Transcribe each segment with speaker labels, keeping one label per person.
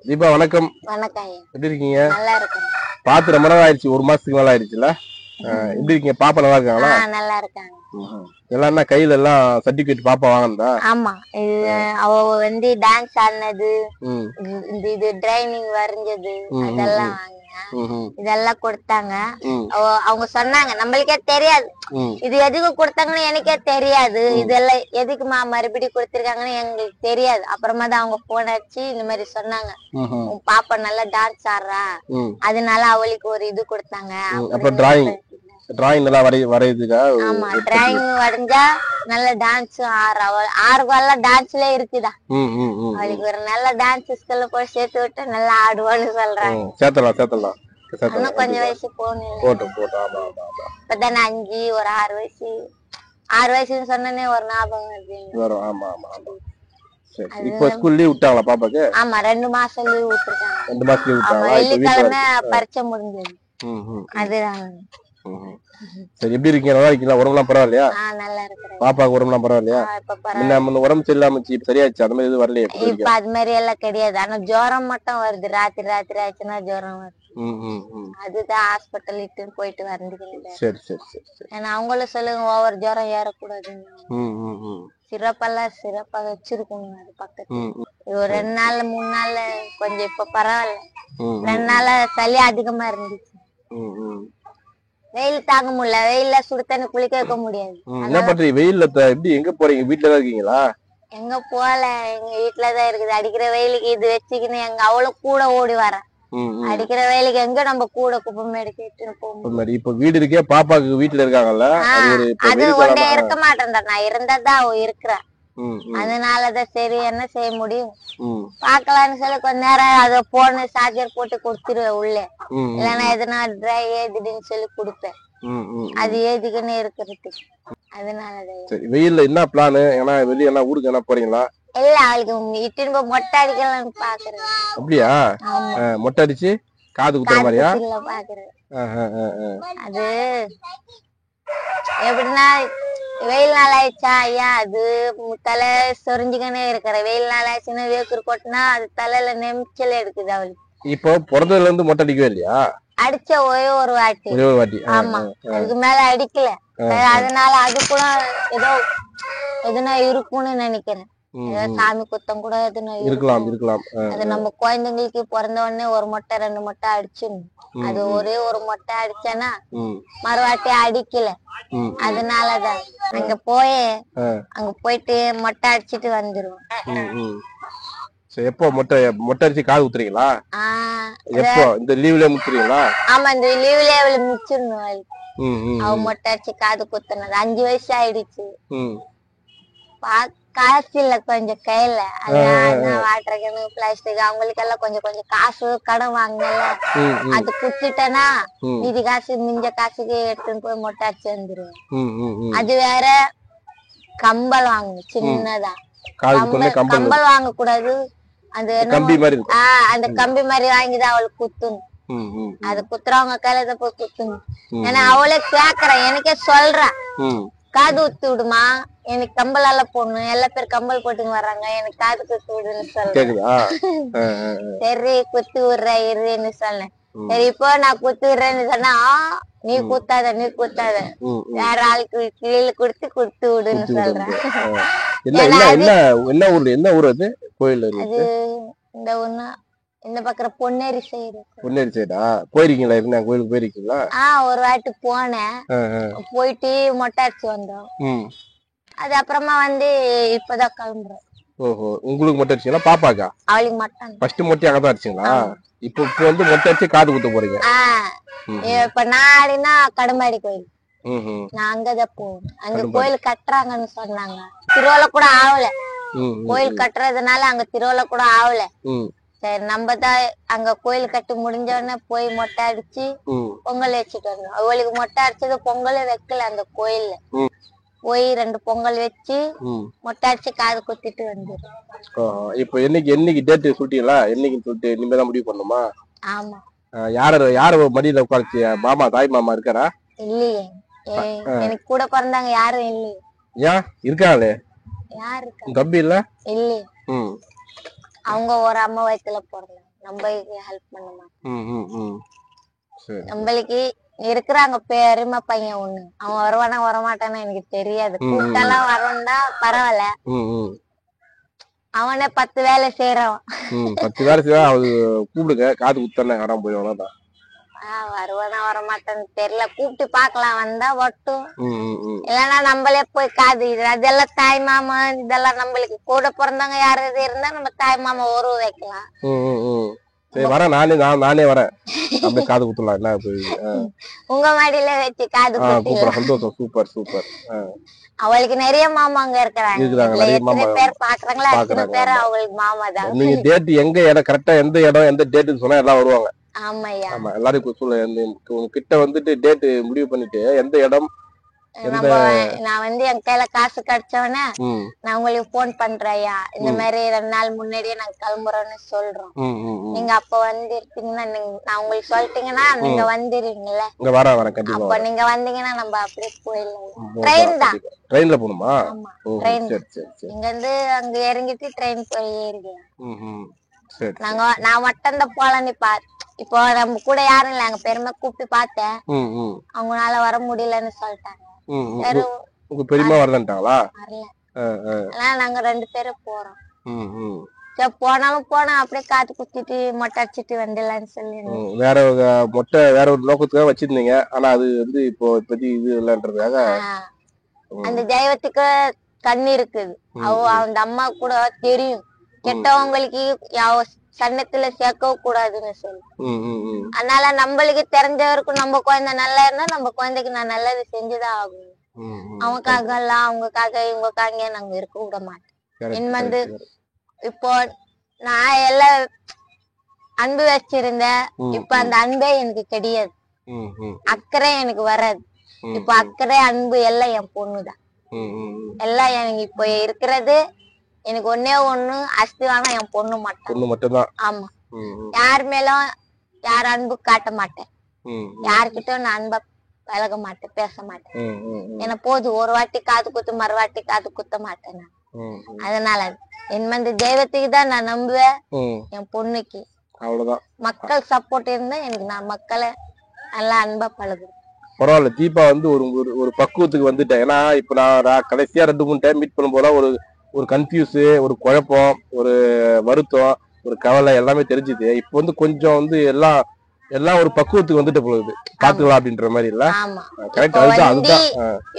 Speaker 1: தீபா வணக்கம்.
Speaker 2: வணக்கம்.
Speaker 1: எப்படி இருக்கீங்க?
Speaker 2: நல்லா இருக்கேன்.
Speaker 1: பாத்து ரொம்ப நாள் ஆயிடுச்சு, ஒரு மாசத்துக்கு மேல ஆயிடுச்சுல. எப்படி இருக்கீங்க? பாப்பா நல்லா இருக்காங்களா?
Speaker 2: நல்லா இருக்காங்க.
Speaker 1: எல்லாம் என்ன கையில எல்லாம் சர்டிபிகேட் பாப்பா வாங்குனதா?
Speaker 2: ஆமா, இது அவ வந்து டான்ஸ் ஆடினது, இது டிரைவிங் வரைஞ்சது அதெல்லாம் வாங்கினா இதெல்லாம் கொடுத்தாங்க. அவங்க சொன்னாங்க, நம்மளுக்கே தெரியாது இது எதுக்கு கொடுத்தாங்கன்னு எனக்கே தெரியாது. இதெல்லாம் எதுக்குமா மறுபடியும் கொடுத்திருக்காங்கன்னு எங்களுக்கு தெரியாது. அப்புறமா தான் அவங்க போன் அடிச்சு இந்த மாதிரி சொன்னாங்க, உன் பாப்பா நல்லா டான்ஸ் ஆடுறா, அதனால அவளுக்கு ஒரு இது கொடுத்தாங்க.
Speaker 1: டிராயிங் நல்லா வரையுதுக்கா?
Speaker 2: ஆமா, டிராயிங் வரைஞ்சா நல்ல டான்ஸ் ஆர்வம் டான்ஸ்ல இருக்குதா. அவளுக்கு ஒரு நல்ல டான்ஸ் ஸ்கூல்ல போய் சேர்த்து விட்டு நல்லா ஆடுவான்னு சொல்றாங்க.
Speaker 1: சேர்த்தலாம்
Speaker 2: இன்னும் கொஞ்சம் வயசு போகணும். இப்பதானே 5 ஒரு 6 வயசுன்னு சொன்னே ஒரு ஞாபகம்
Speaker 1: வரும். ஆமா. இப்ப ஸ்கூல் லீவ் விட்டாங்களா பாப்பாக்கு?
Speaker 2: ஆமா, 2 மாசம் லீவ் விட்டுருக்காங்க.
Speaker 1: 2 மாசம் லீவ் விட்டாங்க.
Speaker 2: வெள்ளிக்கிழமை பரீட்சை முடிஞ்சது. அதுதான்.
Speaker 1: சரி, எப்படி இருக்கீங்க? நல்லா இருக்கீங்களா? உடம்புலாம் பரவாயில்லையா?
Speaker 2: நல்லா இருக்கிறேன்.
Speaker 1: பாப்பாக்கு உடம்புலாம் பரவாயில்லையா? உடம்பு சரியில்லாம இப்ப சரியாச்சு, அந்த மாதிரி எதுவும் வரலையா?
Speaker 2: இப்ப அது மாதிரி எல்லாம் கிடையாது. ஆனா ஜுரம் மட்டும் வருது. ராத்திரி ஆச்சுன்னா ஜுரம் வருது. அதுதான் ஹாஸ்பிட்டல் இட்டுன்னு போயிட்டு வந்துக்கிறேன்.
Speaker 1: சரி.
Speaker 2: ஏன்னா அவங்களும் சொல்லுங்க, ஓவர் ஜுரம் ஏறக்கூடாது, சிறப்பா வச்சிருக்கணும். அது பக்கத்துல ஒரு 2 நாள் 3 நாள்ல கொஞ்சம் இப்ப பரவாயில்ல. 2 நாள சளி அதிகமா இருந்துச்சு. வெயில் தாங்க முடியல. வெயில்ல சுடு தண்ணி குளிக்க வைக்க முடியாது.
Speaker 1: என்ன பண்றீங்க வெயில்ல? எப்படி எங்க போறீங்க? வீட்டுலதான் இருக்கீங்களா?
Speaker 2: எங்க போல, எங்க வீட்டுலதான் இருக்குது. அடிக்கிற வெயிலுக்கு இது வச்சுக்கின்னு எங்க அவளும் கூட ஓடி வர. அடிக்கிற வெயிலுக்கு எங்க நம்ம கூட குப்பமேடு கேட்டு போகும்.
Speaker 1: இப்ப வீடு இருக்கே, பாப்பாக்கு வீட்டுல இருக்காங்கல்ல,
Speaker 2: அது ஒன்றே இருக்க மாட்டேன். நான் இருந்தாதான் அவ இருக்கிற. அதனாலதான் சரி, என்ன செய்ய முடியும், பாக்கலாம்னு சொல்லி கொஞ்ச நேரம் அத போன சார்ஜர் போட்டு கொடுத்துருவேன் உள்ளே. இல்லன்னா எதுனா ட்ரை ஏதுன்னு சொல்லி கொடுப்பேன். அது ஏதுக்குன்னு இருக்கிறதுக்கு. அதனாலதான்.
Speaker 1: வெயில்ல என்ன பிளான்? ஏன்னா வெளியே என்ன ஊருக்கு என்ன போறீங்களா?
Speaker 2: இல்ல, அவளுக்கு இட்டுன்னு போய் மொட்டை அடிக்கலாம்னு பாக்குறேன்.
Speaker 1: அப்படியா? மொட்டை அடிச்சு காது குத்துற மாதிரியா?
Speaker 2: பாக்குறேன். அது எப்படின்னா, வெயில் நாள் ஆயிடுச்சா ஐயா, அது தலை சொரிஞ்சுக்கனே இருக்கிற. வெயில் நாள் ஆயிடுச்சுன்னா வேக்கூர் கொட்டினா அது தலையில நெமிச்சல் எடுக்குது அவளுக்கு.
Speaker 1: இப்போ பிறந்ததுல இருந்து மொட்டை அடிக்கவே இல்லையா?
Speaker 2: அடிச்ச ஒரே ஒரு வாட்டி. ஆமா, அதுக்கு மேல அடிக்கல. அதனால அது கூட ஏதோ எதுனா இருக்கும்னு நினைக்கிறேன். சாமி குத்தம் கூட எதுனா
Speaker 1: இருக்கலாம்.
Speaker 2: அது நம்ம குழந்தைங்களுக்கு பிறந்த உடனே ஒரு மொட்டை 2 மொட்டை அடிச்சிடணும். அது ஒரே ஒரு மொட்டை அடிச்சேன்னா மறுவாட்டி அடிக்கல. அதனாலதான் அங்க போயிட்டு மொட்டை அடிச்சிட்டு வந்துருவோம்.
Speaker 1: எப்போ மொட்டை அடிச்சு காது குத்துறீங்களா? எப்போ? இந்த லீவ்ல முடிச்சிருவீங்களா?
Speaker 2: ஆமா, இந்த லீவ்ல அவளை முடிச்சிடணும். அவ மொட்டை அடிச்சு காது குத்துனது 5 வயசு ஆயிடுச்சு. காசு இல்ல கொஞ்சம் கையில. வாட்டர் கேனு, பிளாஸ்டிக் அவங்களுக்கு எல்லாம் கொஞ்சம் காசு கடன் வாங்கல. அது குத்துட்டேன்னா மீதி காசு மிஞ்ச காசுக்கு எடுத்துன்னு போய் மொட்டை அடிச்சு வந்துருவேன். அது வேற கம்பல் வாங்கணும் சின்னதா. கம்பல் வாங்க கூடாது. அந்த கம்பி மாதிரி வாங்கிதான் அவளுக்கு குத்தணும். அது குத்துறவங்க கையில தான் போய் குத்தணும். ஏன்னா அவளே கேக்குறேன், எனக்கே சொல்றேன், காது குத்து விடுமா, எனக்கு கம்பலால போடணும், எல்லா பேர் கம்பல் போட்டுன்னு வர்றாங்க, எனக்கு காது குத்து விடுன்னு சொல்றேன். சரி குத்து விடுற இருன்னு சொன்னேன். சரி, இப்போ நான் குத்து விடுறேன்னு சொன்னா, நீ குத்தாத வேற ஆளுக்கு கீழே குடுத்து விடுன்னு சொல்றேன்.
Speaker 1: என்ன ஊர் அது? கோயில்
Speaker 2: அது இந்த ஒண்ணு இந்த பக்கம் பொன்னேரி
Speaker 1: சைடா? போயிருக்கீங்களா? இருந்தா கோயிலுக்கு போயிருக்கீங்களா?
Speaker 2: ஒரு வாட்டி போனேன். போயிட்டு மொட்டை அடிச்சு வந்தோம். அது அப்புறமா வந்து இப்பதான் கிளம்புறோம்.
Speaker 1: ஓஹோ, உங்களுக்கு மொட்டை அடிச்சீங்களா? பாப்பாக்கா?
Speaker 2: அவளுக்கு மட்டும்.
Speaker 1: ஃபர்ஸ்ட் மொட்டை அங்கதான் அடிச்சீங்களா? இப்போ வந்து மொட்டை அடிச்சு காது குத்த போறீங்க.
Speaker 2: இப்ப நான் ஆடினா கடம்பாடி கோயில். நான் அங்கதான் போவேன். அங்க கோயில் கட்டுறாங்கன்னு சொன்னாங்க. திருவிழா கூட ஆகல. கோயில் கட்டுறதுனால அங்க திருவிழா கூட ஆகல. சரி நம்ம தான் அங்க கோயில் கட்டி முடிஞ்ச உடனே போய் மொட்டை அடிச்சு பொங்கல் வச்சுட்டு வந்தோம். அவளுக்கு மொட்டை அடிச்சது பொங்கலே வைக்கல. அந்த கோயில்ல போய் 2 பொங்கல் வச்சு மொட்டை அடிச்சு காது குத்திட்டு வந்துடும்.
Speaker 1: இப்போ என்னைக்கு டேட் சொல்லிட்டீங்களா? என்னைக்குன்னு சொல்லிட்டு இனிமேதான் முடிவு பண்ணுமா?
Speaker 2: ஆமா.
Speaker 1: யாரு மடியில உட்காந்துச்சு? மாமா, தாய் மாமா இருக்காரா?
Speaker 2: இல்லையே, எனக்கு கூட பிறந்தாங்க யாரும் இல்லையே.
Speaker 1: ஏன் இருக்காங்களே?
Speaker 2: யாரு
Speaker 1: தம்பி இல்ல?
Speaker 2: இல்லையே. அவங்க ஒரு அம்மா வயித்துல போறாங்க. நம்மளுக்கு ஹெல்ப் பண்ண மாட்டோம். நம்மளுக்கு இருக்கிறாங்க பெருமை பையன் ஒண்ணு. அவன் வருவானா வரமாட்டானா எனக்கு தெரியாது. கூட்டெல்லாம் வரணும்னா பரவாயில்ல. அவனே 10 வேலை செய்யறவன்.
Speaker 1: 10 வேலை செய்ய அவரு கூப்பிடுங்க, காது குத்தன காணாம போயிடுவானா?
Speaker 2: வருவானா வரமாட்டான்னு தெரியல. கூப்பிட்டு பாக்கலாம், வந்தா வட்டும். இல்லன்னா நம்மளே போய் காது அதெல்லாம் தாய் மாமா இதெல்லாம் நம்மளுக்கு கூட பிறந்தவங்க யாராவது இருந்தா நம்ம தாய் மாமா உறவு வைக்கலாம்.
Speaker 1: சரி வரேன், நானே வரேன். அப்படியே காது குத்தலாம். என்ன
Speaker 2: உங்க மாடியில வச்சு காது குத்தலாம்.
Speaker 1: சந்தோஷம். Super super.
Speaker 2: அவளுக்கு நிறைய மாமாங்க இருக்கிறாங்க. பேர் பாக்குறாங்களா? அத்தனை பேர் அவங்களுக்கு மாமா தான்.
Speaker 1: நீங்க டேட் எங்க இடம் கரெக்டா எந்த இடம் எந்த டேட்னு சொன்னா எல்லாம் வருவாங்க.
Speaker 2: ஆமாய்யா.
Speaker 1: ஆமா, எல்லாரும் சொல்ல கிட்ட வந்துட்டு டேட் முடிவு பண்ணிட்டு எந்த இடம்
Speaker 2: நான் என் கையில காசு கிடைச்சவனே நான் உங்களுக்கு போன் பண்றேயா, இந்த மாதிரி 2 நாள் முன்னாடியே நாங்க கிளம்புறோம்னு சொல்றோம். நீங்க அப்ப வந்துருக்கீங்கன்னா நான் உங்களுக்கு சொல்லிட்டீங்கன்னா நீங்க வந்துருவீங்கல்ல. அப்ப நீங்க வந்தீங்கன்னா நம்ம அப்படியே போயிடலாம். ட்ரெயின் தான்.
Speaker 1: ட்ரெயின்ல போணுமா?
Speaker 2: ட்ரெயின். இங்க இருந்து அங்க இறங்கிட்டு ட்ரெயின் போய் ஏறிக்கலாம். நான் மட்டும் தான் போலாம். இப்போ நம்ம கூட யாரும் இல்ல. அங்க பெருமை கூப்பிட்டு பார்த்தேன், அவங்களால வர முடியலன்னு சொல்லிட்டாங்க.
Speaker 1: பெரியமா வரலன்ட்டாங்களா?
Speaker 2: நாங்க 2 பேரும் போறோம். போனாலும் போனா அப்படியே காத்து குத்திட்டு மொட்டை அடிச்சிட்டு வந்துடலாம்னு சொல்லி.
Speaker 1: வேற மொட்டை வேற ஒரு நோக்கத்துக்காக வச்சிருந்தீங்க. ஆனா அது இப்போதைக்கு இது இல்லன்றதுக்காக.
Speaker 2: அந்த தெய்வத்துக்கு கண்ணு இருக்குது. அந்த அம்மா கூட தெரியும் கெட்டவங்களுக்கு சன்னத்துல சேர்க்கவும் கூடாதுன்னு சொல்லி. அதனால நம்மளுக்கு தெரிஞ்சவருக்கும் நம்ம குழந்தை நல்லா இருந்தா நம்ம குழந்தைக்கு நான் நல்லது செஞ்சுதான் ஆகும். அவங்களுக்காக எல்லாம் அவங்களுக்காக இவங்களுக்காக நாங்க இருக்க விட மாட்டேன். இப்போ நான் எல்லாம் அன்பு வச்சிருந்தேன். இப்ப அந்த அன்பே எனக்கு கிடையாது. அக்கறை எனக்கு வராது. இப்ப அக்கறை அன்பு எல்லாம் என் பொண்ணுதான். எல்லாம் எனக்கு இப்ப இருக்கிறது எனக்கு ஒன்னே ஒண்ணு அஸ்திவானா என் பொண்ணு மட்டும்தான். ஆமா, யார் மேலும் யார் அன்பு காட்ட மாட்டேன். யார்கிட்ட நான் அன்பா பழக மாட்டேன், பேச மாட்டேன். ஏன்னா போது ஒரு வாட்டி காது குத்து மறுவாட்டி காது குத்த மாட்டேன் நான். அதனால என் தெய்வத்துக்கு தான் நான் நம்புவேன், என் பொண்ணுக்கு.
Speaker 1: அவ்வளவுதான்.
Speaker 2: மக்கள் சப்போர்ட் இருந்தா எனக்கு நான் மக்களை நல்லா அன்பா பழகுவேன்.
Speaker 1: பரவாயில்ல. தீபா ஒரு பக்குவத்துக்கு வந்துட்டேன். ஏன்னா இப்ப நான் கடைசியா 2-3 டைம் மீட் பண்ணும் போல ஒரு கன்ஃபியூஸ், ஒரு குழப்பம், ஒரு வருத்தம், ஒரு கவலை எல்லாமே தெரிஞ்சுது. இப்போ கொஞ்சம் எல்லாம் ஒரு பக்குவத்துக்கு வந்துட்டு போகுது. பாத்துக்கலாம் அப்படின்ற மாதிரி இல்ல? கரெக்ட். அதுதான்.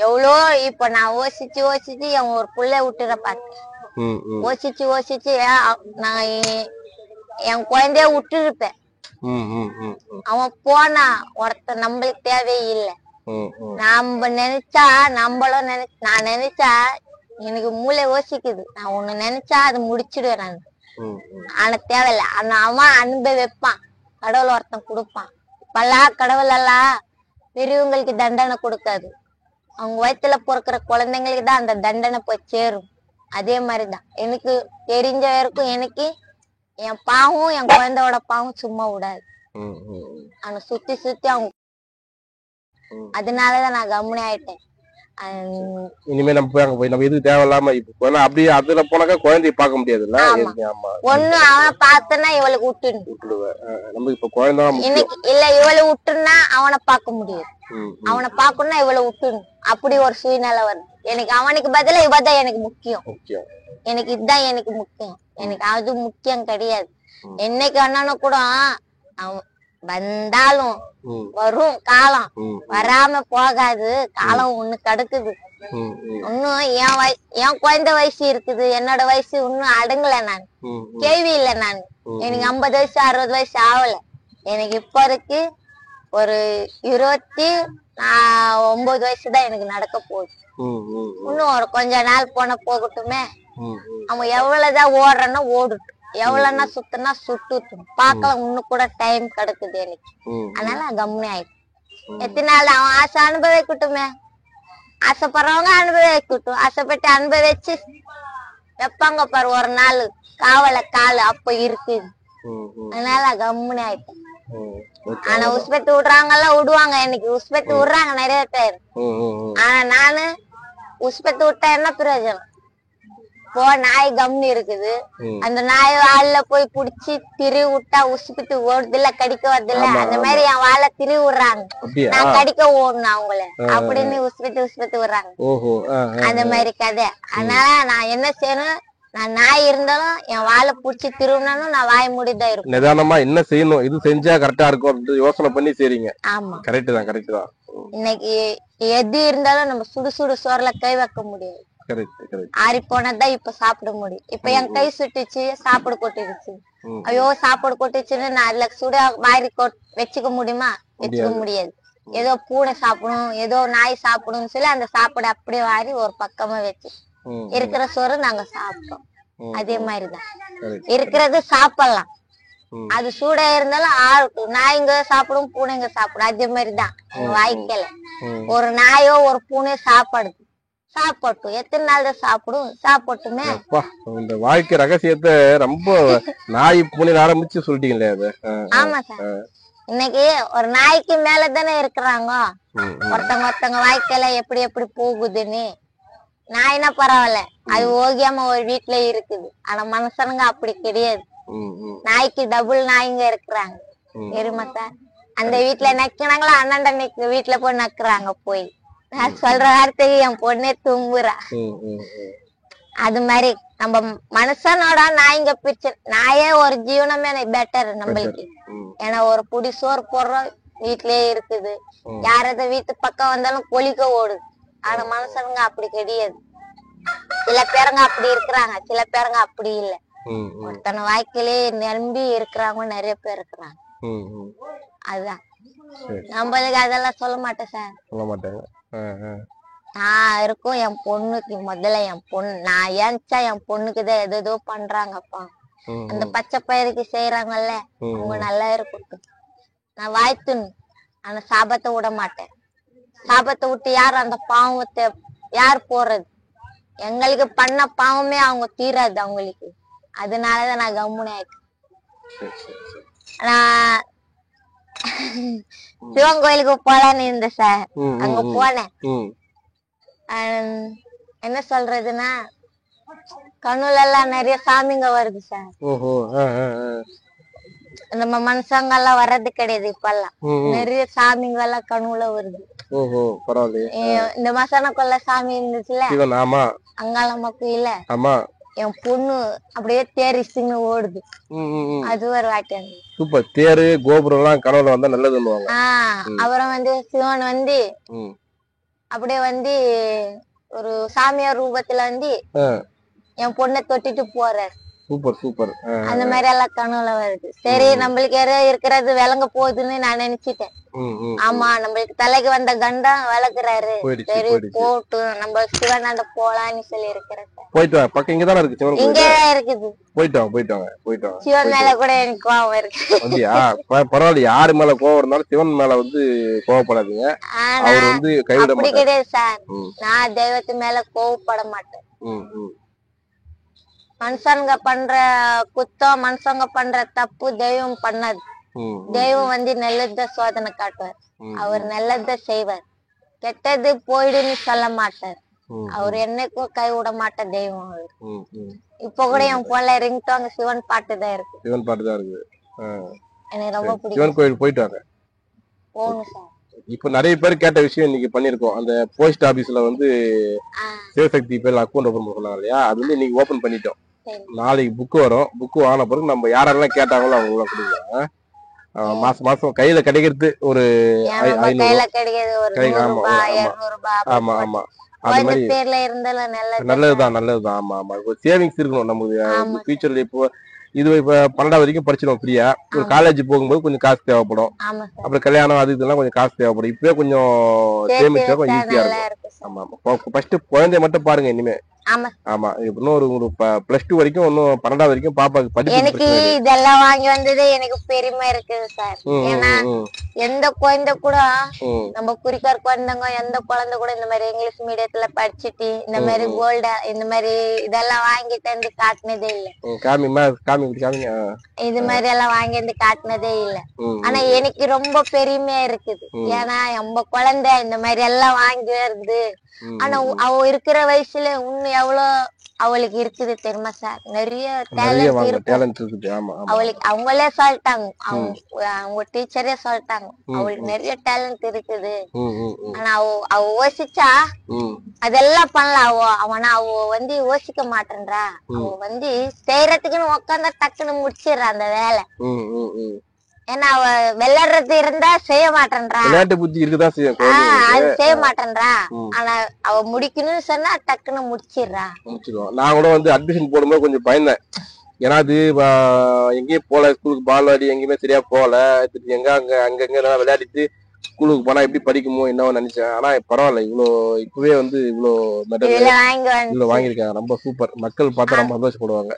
Speaker 2: எவ்வளோ இப்ப நான் யோசிச்சு அவன் ஒரு புள்ள விட்டுற பார்த்தேன். யோசிச்சு நான் என் குழந்தைய விட்டுருப்பேன். அவன் போனா ஒருத்தர் நம்மளுக்கு தேவையில்லை. நாம நினைச்சா நான் நினைச்சா எனக்கு மூளை யோசிக்குது. நான் ஒண்ணு நினைச்சா அது முடிச்சிடுவேன் நான். ஆனா தேவையில்ல. ஆனா அவன் அன்பை வைப்பான். கடவுள் ஒருத்தன் கொடுப்பான். இப்பெல்லாம் கடவுள் எல்லாம் பெரியவங்களுக்கு தண்டனை கொடுக்காது. அவங்க வயிற்றுல பொறுக்கிற குழந்தைங்களுக்கு தான் அந்த தண்டனை போய் சேரும். அதே மாதிரிதான் எனக்கு தெரிஞ்ச வரைக்கும் எனக்கு என் பாவம் என் குழந்தையோட பாவம் சும்மா விடாது. அவனை சுத்தி அவங்க. அதனாலதான் நான் கம்முனி ஆயிட்டேன்.
Speaker 1: இனிமே நம்ம எதுக்கு தேவையில்லாம இப்ப அப்படியே அதுல போனாக்கா குழந்தைய பார்க்க முடியாதுல்ல.
Speaker 2: ஒண்ணு அவன் பார்த்தனா இவளுக்கு விட்டுடுவேன்.
Speaker 1: நம்ம இப்ப குழந்தை
Speaker 2: இல்ல இவளை விட்டுனா அவனை பார்க்க முடியாது. அவனை பார்க்கணும்னா இவளை விட்டுணும். அப்படி ஒரு சூழ்நிலை வருது. எனக்கு அவனுக்கு பதிலா இவதான் எனக்கு முக்கியம். எனக்கு இதுதான் எனக்கு முக்கியம். எனக்கு அது முக்கியம் கிடையாது. என்னைக்கு வேணாலும் கூட அவன் வந்தாலும் வரும் காலம், வராம போகாது காலம். ஒண்ணு தடுக்குது. இன்னும் என் குழந்தை வயசு இருக்குது. என்னோட வயசு இன்னும் அடங்கல. நான் கேள்வி இல்ல. நான் எனக்கு 50 வயசு 60 வயசு ஆகல. எனக்கு இப்ப இருக்கு ஒரு நான் 9 வயசுதான் எனக்கு நடக்க போகுது. இன்னும் ஒரு கொஞ்ச நாள் போகட்டுமே. அவன் எவ்வளவுதான் ஓடுறன்னா ஓடுட்டும், எவ்வளவுனா சுத்துனா சுட்டுட்டும், பாக்கலாம். இன்னும் கூட டைம் கிடக்குது எனக்கு. அதனால நான் கம்முனி ஆயிட்டேன். எத்தனை நாள் அவன் ஆசை அனுபவிக்கட்டுமே. ஆசைப்படுறவங்க அனுபவிக்கட்டும். ஆசைப்பட்டு அனுபவிச்சு வைப்பாங்க பாரு ஒரு நாள் காவல காலு, அப்ப இருக்குது. அதனால கம்முனி ஆயிட்டேன். ஆனா உஸ்பெத்து விடுறாங்கல்ல, விடுவாங்க. எனக்கு உஸ்பெத்து விடுறாங்க நிறைய பேர். ஆனா நானு உஸ்பெத்து விட்டா என்ன பிரயோஜனம்? நாய் கம்னு இருக்குது. அந்த நாய் வாழ போய் புடிச்சு திரிவி விட்டா உசுப்பிட்டு ஓடுது இல்ல, கடிக்க வருது இல்ல. அந்த மாதிரி என் வாழை திரிவி விடுறாங்க, நான் கடிக்க ஓடணும் அவங்கள அப்படின்னு உசுப்பிட்டு விடுறாங்க. அந்த மாதிரி கதை. அதனால நான் என்ன செய்யணும், நான் நாய் இருந்தாலும் என் வாழை புடிச்சு திருவினாலும் நான் வாய் மூடிதான் இருக்கும்.
Speaker 1: நிதானமா என்ன செய்யணும், இது செஞ்சா கரெக்டா இருக்கும் அப்படின்னு யோசனை பண்ணி செய்றீங்க.
Speaker 2: ஆமா,
Speaker 1: கரெக்ட் தான்.
Speaker 2: இன்னைக்கு எது இருந்தாலும் நம்ம சுடு சுடு சோறுல கை வைக்க முடியாது. ஆறி போனதான் இப்ப சாப்பிட முடியும். இப்ப என் கை சுட்டுச்சு, சாப்பாடு கொட்டிடுச்சு. ஐயோ சாப்பாடு கொட்டிச்சுன்னு நான் அதுல சுட வாரி வச்சுக்க முடியுமா? வச்சுக்க முடியாது. ஏதோ பூனை சாப்பிடும், ஏதோ நாய் சாப்பிடும் சொல்லி அந்த சாப்பாடு அப்படியே வாரி ஒரு பக்கமா வச்சு இருக்கிற சோறு நாங்க சாப்பிட்டோம். அதே மாதிரிதான் இருக்கிறது சாப்பிடலாம். அது சூடா இருந்தாலும் ஆளுக்கும். நாய்ங்க சாப்பிடும், பூனைங்க சாப்பிடும். அதே மாதிரிதான் எங்க வாய்க்கல ஒரு நாயோ ஒரு பூனையோ சாப்பாடுது, சாப்பிட்டும். எத்தனை நாள் தான் சாப்பிடும், சாப்பிட்டுமே.
Speaker 1: இந்த வாழ்க்கை ரகசியத்தை ரொம்ப நாய் பூனை ஆரம்பிச்சு சொல்லிட்டீங்களே அது.
Speaker 2: ஆமா சார், இன்னைக்கு ஒரு நாய்க்கு மேலதானே இருக்கிறாங்க. ஒருத்தவங்க வாழ்க்கையில எப்படி எப்படி போகுதுன்னு. நாய்னா பரவாயில்ல, அது ஓகியாம ஒரு வீட்டுல இருக்குது. ஆனா மனுஷனுங்க அப்படி கிடையாது. நாய்க்கு டபுள் நாய்ங்க இருக்கிறாங்க தெரியுமா சார்? அந்த வீட்டுல நக்கினாங்களா, அண்ணாண்ட வீட்டுல போய் நக்குறாங்க போய். நான் சொல்ற வார்த்தைக்கு என் பொண்ணே தும்புறா. அது மாதிரி நம்ம மனுஷனோட நாய்ங்க பிரிச்சு. நாயே ஒரு ஜீவனமே பெட்டர் நம்மளுக்கு. ஏன்னா ஒரு புடி சோறு போடுறோம், வீட்லயே இருக்குது. யாராவது வீட்டு பக்கம் வந்தாலும் கொலிக்க ஓடுது. ஆனா மனுஷனுங்க அப்படி கிடையாது. சில பேருங்க அப்படி இருக்கிறாங்க, சில பேருங்க அப்படி இல்ல. ஒருத்தன வாழ்க்கையிலே நம்பி இருக்கிறாங்க நிறைய பேர் இருக்கிறாங்க. அதுதான் நம்மளுக்கு அதெல்லாம் சொல்ல மாட்டேன் சார், சொல்ல மாட்டேங்க. நான் இருக்கும் என் பொண்ணுக்கு. முதல்ல என் பொண்ணு நான் ஏன்ச்சா என் பொண்ணுக்குதான் எதோ பண்றாங்கப்பா. அந்த பச்சை பயிருக்கு செய்யறாங்கல்ல, அவங்க நல்லா இருக்கட்டும். நான் வாழ்த்துணும், ஆனா சாபத்தை விட மாட்டேன். சாபத்தை விட்டு யார் அந்த பாவத்தை யார் போறது? எங்களுக்கு பண்ண பாவமே அவங்க தீராது அவங்களுக்கு. அதனாலதான் நான் கம்முனி ஆயிட்டேன். நான் சிவன் கோயிலுக்கு போலான்னு இருந்தேன் சார். அங்க போனேன். என்ன சொல்றதுன்னா, கண்ணுல எல்லாம் நிறைய சாமிங்க வருது சார். நம்ம மனுஷங்க எல்லாம் வர்றது கிடையாது இப்பெல்லாம். நிறைய சாமிங்க எல்லாம் கண்ணுல வருது. இந்த மசானக்குள்ள சாமி இருந்துச்சுல, அங்காளம்மா கோயில என் பொண்ணு அப்படியே தேரிச்சுன்னு ஓடுது. அது ஒரு வாட்டி
Speaker 1: சூப்பர். தேரு கோபுரம் எல்லாம் கனவுல வந்தா நல்லது.
Speaker 2: அப்புறம் சிவன் அப்படியே ஒரு சாமியார் ரூபத்துல என் பொண்ணை தொட்டிட்டு போறாரு.
Speaker 1: Super super.
Speaker 2: அந்த மாதிரி எல்லாம் கனவுல வருது. சரி நம்மளுக்கு ஏதோ இருக்கிறது விளங்க போகுதுன்னு நான் நினைச்சிட்டேன். ஆமா, நம்மளுக்கு தலைக்கு வந்த கண்டம் விளக்குறாரு. சரி போட்டு நம்ம சிவனாண்ட போலான்னு சொல்லி இருக்கிறேன்.
Speaker 1: போயிட்டு பக்கம் இங்கதானே இருக்கு சிவன்,
Speaker 2: இங்க இருக்குது.
Speaker 1: போயிட்டு
Speaker 2: சிவன் மேல கூட எனக்கு கோவம் இருக்கு.
Speaker 1: பரவாயில்ல, யாரு மேல கோவம் இருந்தாலும் சிவன் மேல கோவப்படாதீங்க. அவர் கைவிட
Speaker 2: அப்படி கிடையாது சார். நான் தெய்வத்து மேல கோவப்பட மாட்டேன். மனுஷங்க பண்ற குத்தம், மனுஷங்க பண்ற தப்பு தெய்வம் பண்ணாது. தெய்வம் நல்லத சோதனை காட்டுவார். அவர் நல்லத செய்வார். கெட்டது போயிடுன்னு சொல்ல மாட்டார். அவர் என்னைக்கும் கை விட மாட்டார் தெய்வம். அவர் இப்ப கூட என் போன்ல ரிங்டோன் சிவன் பாட்டு தான் இருக்கு. சிவன் பாட்டு தான் இருக்கு. எனக்கு ரொம்ப பிடிக்கும். சிவன் கோயில் போயிட்டு வாங்க. போணும் சார். இப்ப நிறைய பேர் கேட்ட விஷயம் இன்னைக்கு பண்ணிருக்கோம். அந்த போஸ்ட் ஆபீஸ்ல சிவசக்தி பேர்ல அக்கௌண்ட் ஓபன் பண்ணாங்க இல்லையா, அது இன்னைக்கு ஓபன் பண்ணிட்டோம். நாளைக்கு புக் வரும். புக் வாங்கின பிறகு நம்ம யாரெல்லாம் கேட்டாங்களோ அவங்க எல்லாம் கொடுக்கலாம். மாசம் மாசம் கையில கிடைக்கிறது ஒரு 500. ஆமா ஆமா, அது மாதிரி நல்லதுதான். ஆமா ஆமா, சேவிங்ஸ் இருக்கணும் நமக்கு ஃபியூச்சர்ல. இப்போ
Speaker 1: இது இப்ப 12வது வரைக்கும் படிச்சிடும் ஃப்ரீயா. ஒரு காலேஜ் போகும்போது கொஞ்சம் காசு தேவைப்படும்.
Speaker 2: ஆமா சார்.
Speaker 1: அப்புறம் கல்யாணம் அது இதெல்லாம் கொஞ்சம் காசு தேவைப்படும். இப்பவே கொஞ்சம் சேமிச்சா கொஞ்சம் ஈஸியா
Speaker 2: நல்லா
Speaker 1: இருக்கும்.
Speaker 2: இருக்கும்.
Speaker 1: ஆமா ஃபர்ஸ்ட் குழந்தைய மட்டும் பாருங்க இனிமே.
Speaker 2: ஆமா.
Speaker 1: ஆமா இன்னும் ஒரு +2 வரைக்கும் இன்னும் 12வது வரைக்கும் பாப்பாக்கு படிப்பு.
Speaker 2: எனக்கு இதெல்லாம் வாங்கி வந்தது எனக்கு பெருமை இருக்குது சார். ஏன்னா எந்த குழந்தை கூட நம்ம குறிக்கார் குழந்தைங்க எந்த குழந்தை கூட இந்த மாதிரி இங்கிலீஷ் மீடியத்துல படிச்சுட்டு இந்த மாதிரி கோல்டா இந்த மாதிரி இதெல்லாம் வாங்கிட்டு வந்து காட்டினதே இல்ல. இது மாதிரி எல்லாம் வாங்கி வந்து காட்டினதே இல்ல. ஆனா எனக்கு ரொம்ப பெருமையா இருக்குது. ஏன்னா நம்ம குழந்தை இந்த மாதிரி எல்லாம் வாங்கி வருது. ஆனா அவ இருக்கிற வயசுல இன்னும் எவ்வளவு அவளுக்கு இருக்குது தெரியுமா சார்? நிறைய டேலண்ட் இருக்குது. அவளுக்கு அவங்களே சொல்லிட்டாங்க, அவங்க டீச்சரே சொல்லிட்டாங்க அவளுக்கு நிறைய டேலண்ட் இருக்குது. ஆனா அவ யோசிச்சா அதெல்லாம் பண்ணலாம். அவ யோசிக்க மாட்டேன்றா. அவ செய்யறதுக்குன்னு உட்காந்தா டக்குன்னு முடிச்சிடுறா அந்த வேலை. ஏன்னா அவ விளையாடுறது இருந்தா செய்ய மாட்டேன்றா. விளையாட்டு புத்தி இருக்குதான் செய்யும், அது செய்ய மாட்டேன்றா. ஆனா அவ முடிக்கணும்னு சொன்னா டக்குன்னு முடிச்சிடுறா.
Speaker 1: நான் கூட அட்மிஷன் போடும்போது கொஞ்சம் பயந்தேன். ஏன்னா அது எங்கேயும் போல, ஸ்கூலுக்கு பால் விளையாடி எங்கேயுமே சரியா போகல. அங்கங்க விளையாடிட்டு ஸ்கூலுக்கு போனா எப்படி படிக்குமோ என்னவோ நினைச்சேன். ஆனா பரவாயில்ல, இப்பவே இவ்வளவு மெடல் வாங்கியிருக்காங்க. ரொம்ப சூப்பர். மக்கள் பார்த்தா ரொம்ப சந்தோஷப்படுவாங்க.